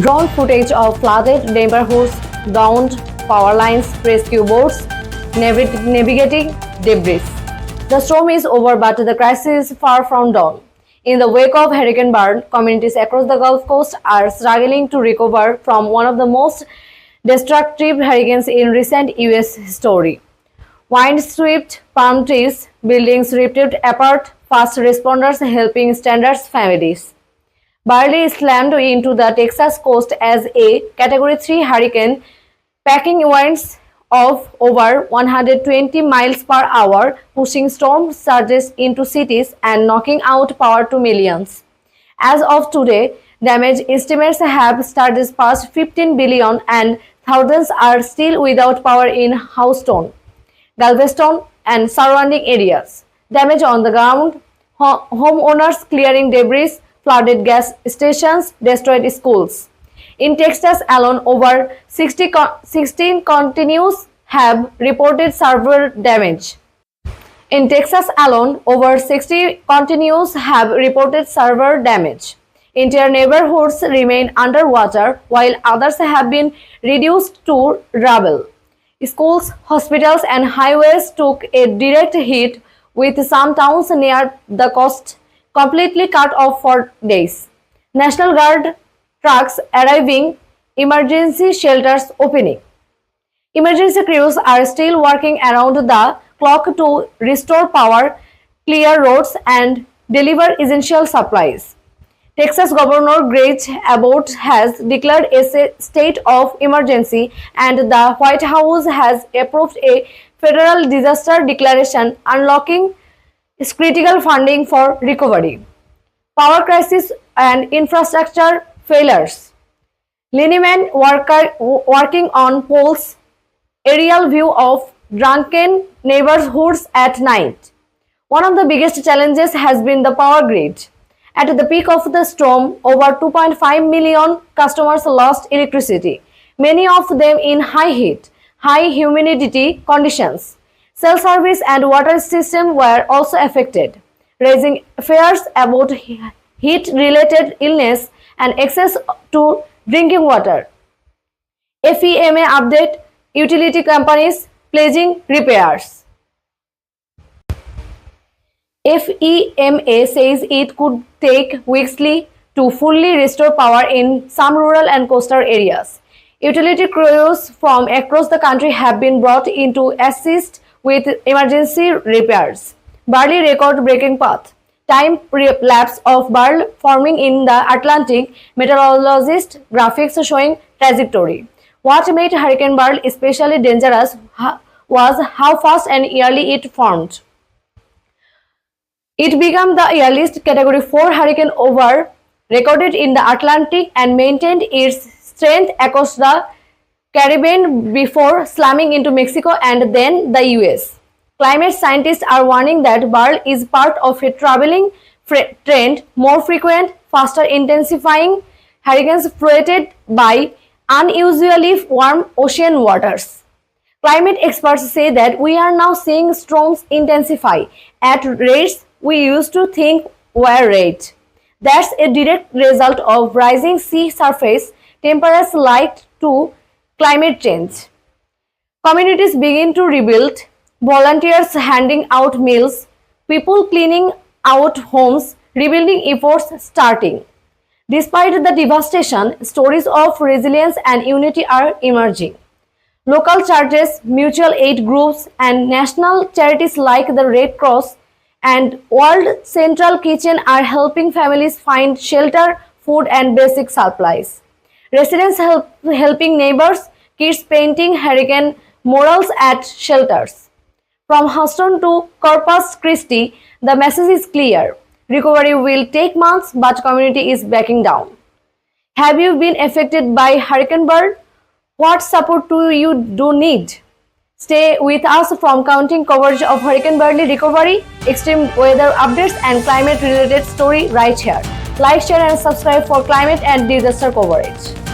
Drone footage of flooded neighborhoods, downed power lines, rescue boats, navigating debris. The storm is over, but the crisis is far from done. In the wake of Hurricane Beryl, communities across the Gulf Coast are struggling to recover from one of the most destructive hurricanes in recent U.S. history. Wind-swept palm trees, buildings ripped apart, fast responders helping stranded families. Beryl slammed into the Texas coast as a Category 3 hurricane, packing winds of over 120 miles per hour, pushing storm surges into cities and knocking out power to millions. As of today, damage estimates have surged past 15 billion and thousands are still without power in Houston, Galveston, and surrounding areas. Damage on the ground, homeowners clearing debris, flooded gas stations, destroyed schools. In Texas alone, over 16 continues have reported severe damage. In Texas alone, over 60 continues have reported severe damage. Entire neighborhoods remain underwater, while others have been reduced to rubble. Schools, hospitals, and highways took a direct hit, with some towns near the coast completely cut off for days. National Guard trucks arriving, emergency shelters opening. Emergency crews are still working around the clock to restore power, clear roads, and deliver essential supplies. Texas Governor Greg Abbott has declared a state of emergency, and the White House has approved a federal disaster declaration unlocking critical funding for recovery. Power crisis and infrastructure failures. Linemen working on poles, aerial view of drunken neighborhoods at night. One of the biggest challenges has been the power grid. At the peak of the storm, over 2.5 million customers lost electricity, many of them in high heat, high humidity conditions. Cell service and water system were also affected, raising fears about heat-related illness and access to drinking water. FEMA update, utility companies pledging repairs. FEMA says it could take weeks to fully restore power in some rural and coastal areas. Utility crews from across the country have been brought in to assist with emergency repairs. Beryl record-breaking path. Time lapse of Beryl forming in the Atlantic, meteorologist graphics showing trajectory. What made Hurricane Beryl especially dangerous was how fast and early it formed. It became the earliest Category 4 hurricane ever recorded in the Atlantic and maintained its strength across the Caribbean before slamming into Mexico and then the US. Climate scientists are warning that Beryl is part of a troubling trend, more frequent, faster intensifying hurricanes fueled by unusually warm ocean waters. Climate experts say that we are now seeing storms intensify at rates we used to think were rare. That's a direct result of rising sea surface temperatures linked to climate change. Communities begin to rebuild, volunteers handing out meals, people cleaning out homes, rebuilding efforts starting. Despite the devastation, stories of resilience and unity are emerging. Local churches, mutual aid groups, and national charities like the Red Cross and World Central Kitchen are helping families find shelter, food, and basic supplies. Residents helping neighbors, kids painting hurricane murals at shelters. From Houston to Corpus Christi, the message is clear. Recovery will take months, but community is backing down. Have you been affected by Hurricane Beryl? What support do you need? Stay with us from counting coverage of Hurricane Beryl recovery, extreme weather updates, and climate-related story right here. Like, share, and subscribe for climate and disaster coverage.